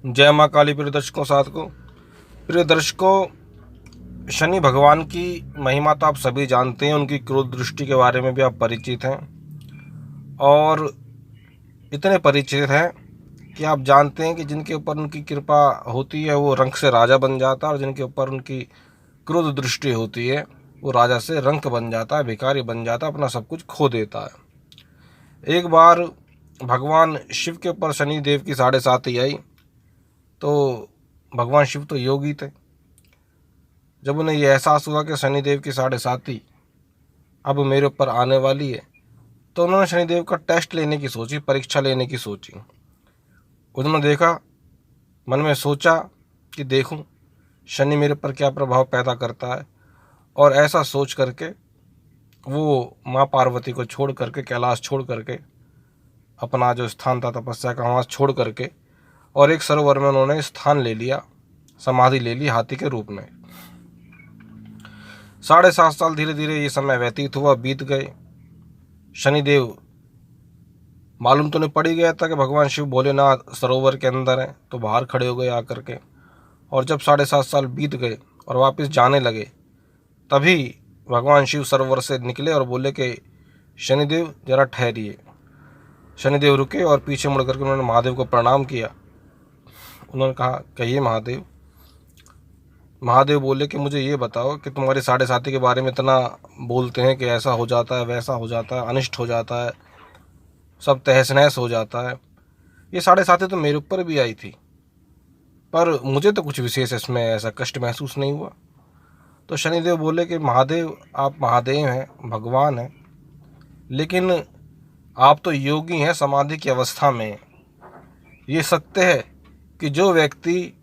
जय माँ काली। प्रिय दर्शकों साथ को प्रिय दर्शकों, शनि भगवान की महिमा तो आप सभी जानते हैं, उनकी क्रोध दृष्टि के बारे में भी आप परिचित हैं और इतने परिचित हैं कि आप जानते हैं कि जिनके ऊपर उनकी कृपा होती है वो रंक से राजा बन जाता है और जिनके ऊपर उनकी क्रोध दृष्टि होती है वो राजा से रंक बन जाता है, भिखारी बन जाता है, अपना सब कुछ खो देता है। एक बार भगवान शिव के ऊपर शनि देव की 7.5 आई तो भगवान शिव तो योगी थे। जब उन्हें यह एहसास हुआ कि शनिदेव की 7.5 अब मेरे ऊपर आने वाली है तो उन्होंने शनिदेव का टेस्ट लेने की सोची, परीक्षा लेने की सोची। उन्होंने देखा, मन में सोचा कि देखूं शनि मेरे पर क्या प्रभाव पैदा करता है, और ऐसा सोच करके वो माँ पार्वती को छोड़ करके, कैलाश छोड़ करके, अपना जो स्थान था तपस्या का वहाँ छोड़ करके, और एक सरोवर में उन्होंने स्थान ले लिया, समाधि ले ली हाथी के रूप में। 7.5 साल धीरे धीरे ये समय व्यतीत हुआ, बीत गए। शनिदेव मालूम तो नहीं पड़ ही गया था कि भगवान शिव भोलेनाथ सरोवर के अंदर हैं, तो बाहर खड़े हो गए आकर के। और जब 7.5 साल बीत गए और वापस जाने लगे, तभी भगवान शिव सरोवर से निकले और बोले कि शनिदेव जरा ठहरिए। शनिदेव रुके और पीछे मुड़ करके उन्होंने महादेव को प्रणाम किया। उन्होंने कहा, कहिए महादेव। महादेव बोले कि मुझे ये बताओ कि तुम्हारे 7.5 के बारे में इतना बोलते हैं कि ऐसा हो जाता है, वैसा हो जाता है, अनिष्ट हो जाता है, सब तहस नहस हो जाता है। ये 7.5 तो मेरे ऊपर भी आई थी, पर मुझे तो कुछ विशेष इसमें ऐसा कष्ट महसूस नहीं हुआ। तो शनिदेव बोले कि महादेव, आप महादेव हैं, भगवान हैं, लेकिन आप तो योगी हैं, समाधि की अवस्था में। ये सत्य है कि जो व्यक्ति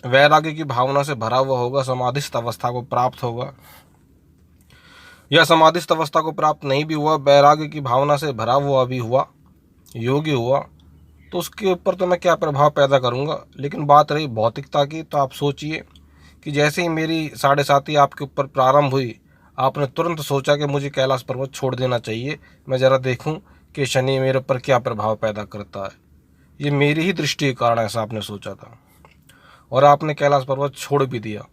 वैराग्य की भावना से भरा हुआ होगा, समाधिस्थ अवस्था को प्राप्त होगा, या समाधिस्थ अवस्था को प्राप्त नहीं भी हुआ, वैराग्य की भावना से भरा हुआ भी हुआ, योगी हुआ, तो उसके ऊपर तो मैं क्या प्रभाव पैदा करूंगा। लेकिन बात रही भौतिकता की, तो आप सोचिए कि जैसे ही मेरी 7.5 आपके ऊपर प्रारंभ हुई, आपने तुरंत सोचा कि मुझे कैलाश पर्वत छोड़ देना चाहिए, मैं ज़रा देखूं कि शनि मेरे ऊपर क्या प्रभाव पैदा करता है। ये मेरी ही दृष्टि के कारण ऐसा आपने सोचा था, और आपने कैलाश पर्वत छोड़ भी दिया,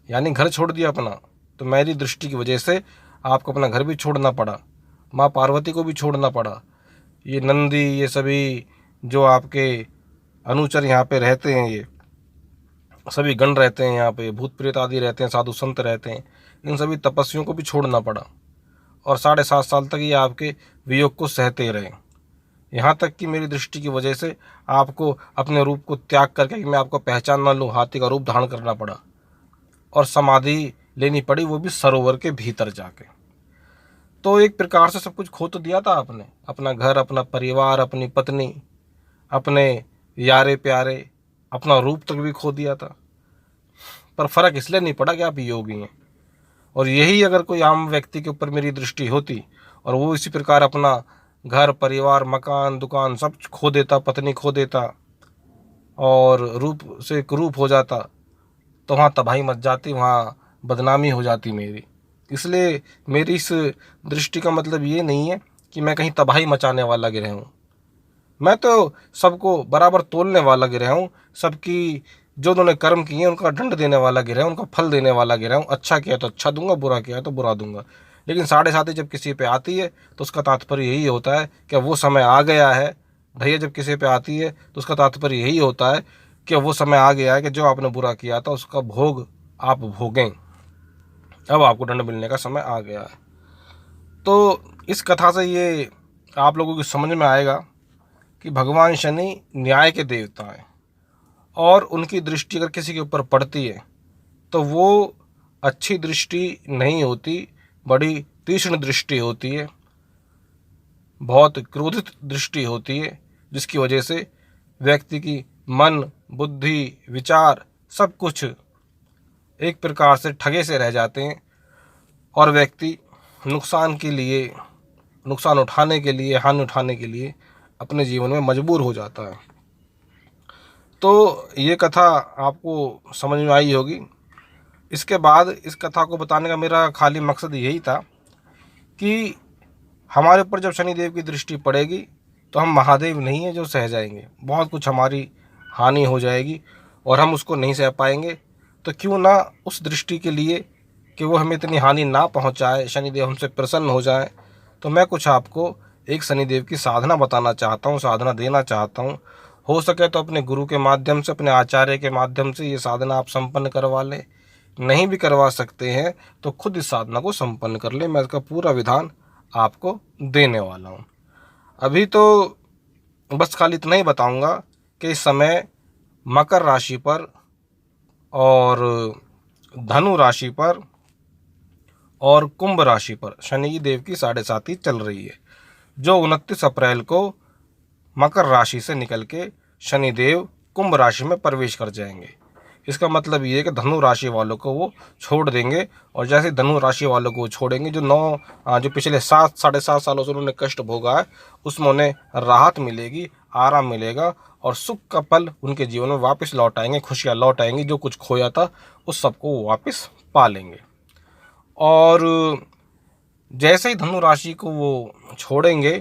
यानी घर छोड़ दिया अपना। तो मेरी दृष्टि की वजह से आपको अपना घर भी छोड़ना पड़ा, माँ पार्वती को भी छोड़ना पड़ा। ये नंदी, ये सभी जो आपके अनुचर यहाँ पे रहते हैं, ये सभी गण रहते हैं यहाँ पे, भूत प्रेत आदि रहते हैं, साधु संत रहते हैं, इन सभी तपस्वियों को भी छोड़ना पड़ा। और 7.5 साल तक ये आपके वियोग को सहते रहे। यहाँ तक कि मेरी दृष्टि की वजह से आपको अपने रूप को त्याग करके, कि मैं आपको पहचान ना लूँ, हाथी का रूप धारण करना पड़ा और समाधि लेनी पड़ी, वो भी सरोवर के भीतर जाके। तो एक प्रकार से सब कुछ खो तो दिया था आपने, अपना घर, अपना परिवार, अपनी पत्नी, अपने यारे प्यारे, अपना रूप तक भी खो दिया था। पर फर्क इसलिए नहीं पड़ा कि आप योगी हैं। और यही अगर कोई आम व्यक्ति के ऊपर मेरी दृष्टि होती और वो इसी प्रकार अपना घर, परिवार, मकान, दुकान सब खो देता, पत्नी खो देता और रूप से कुरूप हो जाता, तो वहाँ तबाही मच जाती, वहाँ बदनामी हो जाती मेरी। इसलिए मेरी इस दृष्टि का मतलब ये नहीं है कि मैं कहीं तबाही मचाने वाला गिरह हूँ। मैं तो सबको बराबर तोलने वाला गिरह हूँ, सबकी जो उन्होंने कर्म किए उनका दंड देने वाला गिरह हूँ, उनका फल देने वाला गिरह हूँ। अच्छा किया तो अच्छा दूंगा, बुरा किया तो बुरा दूंगा। लेकिन 7.5 जब किसी पे आती है तो उसका तात्पर्य यही होता है कि वो समय आ गया है। भैया, जब किसी पे आती है तो उसका तात्पर्य यही होता है कि वो समय आ गया है कि जो आपने बुरा किया था उसका भोग आप भोगें, अब आपको दंड मिलने का समय आ गया है। तो इस कथा से ये आप लोगों की समझ में आएगा कि भगवान शनि न्याय के देवता हैं, और उनकी दृष्टि अगर किसी के ऊपर पड़ती है तो वो अच्छी दृष्टि नहीं होती, बड़ी तीक्ष्ण दृष्टि होती है, बहुत क्रोधित दृष्टि होती है, जिसकी वजह से व्यक्ति की मन, बुद्धि, विचार सब कुछ एक प्रकार से ठगे से रह जाते हैं और व्यक्ति नुकसान के लिए, नुकसान उठाने के लिए, हानि उठाने के लिए अपने जीवन में मजबूर हो जाता है। तो ये कथा आपको समझ में आई होगी। इसके बाद इस कथा को बताने का मेरा खाली मकसद यही था कि हमारे ऊपर जब शनिदेव की दृष्टि पड़ेगी तो हम महादेव नहीं हैं जो सह जाएंगे, बहुत कुछ हमारी हानि हो जाएगी और हम उसको नहीं सह पाएंगे। तो क्यों ना उस दृष्टि के लिए कि वो हमें इतनी हानि ना पहुंचाए, शनिदेव हमसे प्रसन्न हो जाए, तो मैं कुछ आपको एक शनिदेव की साधना बताना चाहता हूँ, साधना देना चाहता हूँ। हो सके तो अपने गुरु के माध्यम से, अपने आचार्य के माध्यम से ये साधना आप संपन्न करवा लें। नहीं भी करवा सकते हैं तो खुद इस साधना को संपन्न कर लें। मैं इसका पूरा विधान आपको देने वाला हूँ। अभी तो बस खाली इतना ही बताऊंगा कि इस समय मकर राशि पर और धनु राशि पर और कुंभ राशि पर शनि देव की 7.5 चल रही है, जो 29 अप्रैल को मकर राशि से निकल के शनिदेव कुंभ राशि में प्रवेश कर जाएंगे। इसका मतलब ये है कि धनु राशि वालों को वो छोड़ देंगे, और जैसे धनु राशि वालों को वो छोड़ेंगे, जो पिछले 7-7.5 सालों से उन्होंने कष्ट भोगा है, उसमें उन्हें राहत मिलेगी, आराम मिलेगा और सुख का पल उनके जीवन में वापस लौट आएंगे, खुशियाँ लौट आएंगी। जो कुछ खोया था उस सबको वो वापस पा लेंगे। और जैसे ही धनु राशि को वो छोड़ेंगे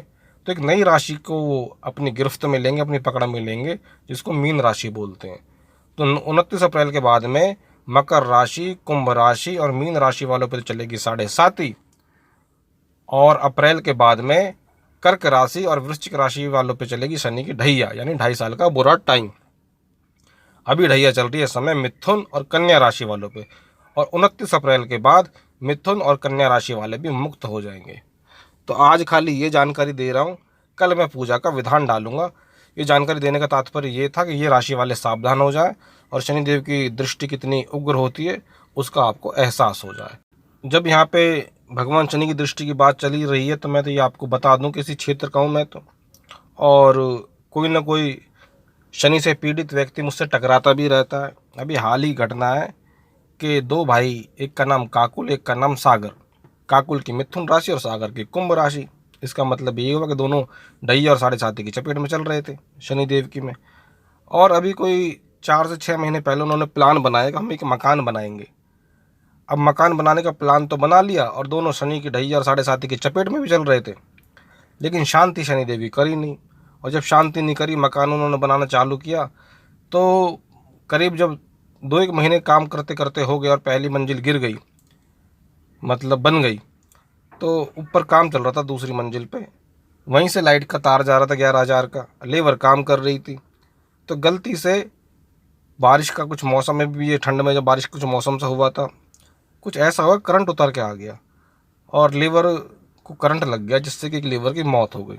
तो एक नई राशि को वो अपनी गिरफ्त में लेंगे, अपनी पकड़ में लेंगे, जिसको मीन राशि बोलते हैं। तो 29 अप्रैल के बाद में मकर राशि, कुंभ राशि और मीन राशि वालों पर चलेगी 7.5, और अप्रैल के बाद में कर्क राशि और वृश्चिक राशि वालों पे चलेगी शनि की ढैया, यानी 2.5 साल का बुरा टाइम। अभी ढैया चल रही है समय मिथुन और कन्या राशि वालों पे, और 29 अप्रैल के बाद मिथुन और कन्या राशि वाले भी मुक्त हो जाएंगे। तो आज खाली ये जानकारी दे रहा हूँ, कल मैं पूजा का विधान डालूंगा। ये जानकारी देने का तात्पर्य ये था कि ये राशि वाले सावधान हो जाए और शनिदेव की दृष्टि कितनी उग्र होती है उसका आपको एहसास हो जाए। जब यहाँ पे भगवान शनि की दृष्टि की बात चली रही है तो मैं तो ये आपको बता दूं कि इसी क्षेत्र का हूँ मैं तो, और कोई ना कोई शनि से पीड़ित व्यक्ति मुझसे टकराता भी रहता है। अभी हाल ही घटना है कि 2 भाई, एक का नाम काकुल, एक का नाम सागर, काकुल की मिथुन राशि और सागर की कुंभ राशि। इसका मतलब ये हुआ कि दोनों ढैया और 7.5 की चपेट में चल रहे थे शनिदेव की में। और अभी कोई 4 से 6 महीने पहले उन्होंने प्लान बनाया कि हम एक मकान बनाएंगे। अब मकान बनाने का प्लान तो बना लिया और दोनों शनि की ढैया और 7.5 की चपेट में भी चल रहे थे, लेकिन शांति शनिदेव की करी नहीं। और जब शांति नहीं करी, मकान उन्होंने बनाना चालू किया, तो करीब जब 2-1 महीने काम करते करते हो गए और पहली मंजिल गिर गई, मतलब बन गई, तो ऊपर काम चल रहा था दूसरी मंजिल पे, वहीं से लाइट का तार जा रहा था 11,000 का, लेबर काम कर रही थी। तो गलती से बारिश का कुछ मौसम में भी, ये ठंड में जब बारिश कुछ मौसम सा हुआ था, कुछ ऐसा हुआ करंट उतर के आ गया और लेबर को करंट लग गया, जिससे कि एक लेबर की मौत हो गई।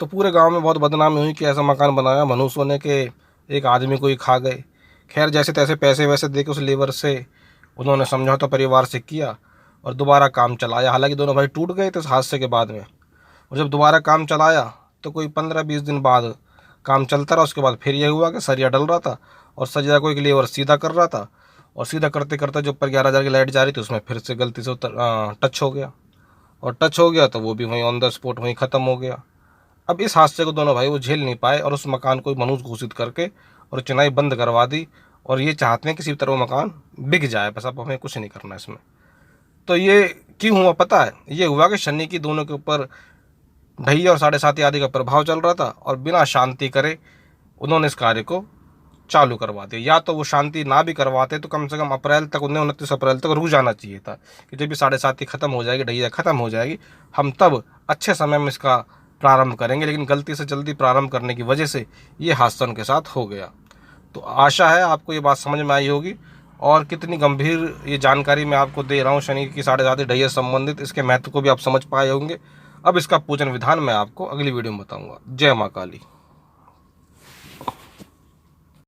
तो पूरे गांव में बहुत बदनामी हुई कि ऐसा मकान बनाया मनुष्यों ने कि एक आदमी को ही खा गए। खैर, जैसे तैसे पैसे वैसे दे के उस लेबर से उन्होंने समझौता परिवार से किया और दोबारा काम चलाया। हालांकि दोनों भाई टूट गए थे उस हादसे के बाद में, और जब दोबारा काम चलाया तो कोई 15-20 दिन बाद काम चलता रहा। उसके बाद फिर यह हुआ कि सरिया डल रहा था और सरिया को एक लेबर सीधा कर रहा था, और सीधा करते करते जो ऊपर 11,000 की लाइट जा रही थी उसमें फिर से गलती से टच हो गया, और टच हो गया तो वो भी वहीं ऑन द स्पॉट वहीं ख़त्म हो गया। अब इस हादसे को दोनों भाई वो झेल नहीं पाए और उस मकान को मनुष्य घोषित करके और चिनाई बंद करवा दी, और ये चाहते हैं किसी भी तरह वो मकान बिक जाए, बस अब हमें कुछ नहीं करना इसमें। तो ये क्यों हुआ पता है? ये हुआ कि शनि की दोनों के ऊपर ढैया और 7.5 आदि का प्रभाव चल रहा था, और बिना शांति करे उन्होंने इस कार्य को चालू करवा दिया। या तो वो शांति ना भी करवाते तो कम से कम अप्रैल तक, उन्हें 29 अप्रैल तक रुक जाना चाहिए था कि जब भी 7.5 खत्म हो जाएगी, ढैया खत्म हो जाएगी, हम तब अच्छे समय में इसका प्रारंभ करेंगे। लेकिन गलती से जल्दी प्रारंभ करने की वजह से ये हादसा उनके साथ हो गया। तो आशा है आपको ये बात समझ में आई होगी, और कितनी गंभीर ये जानकारी मैं आपको दे रहा हूँ शनि की 7.5 ढैया संबंधित, इसके महत्व को भी आप समझ पाए होंगे। अब इसका पूजन विधान मैं आपको अगली वीडियो में बताऊँगा। जय माँ काली।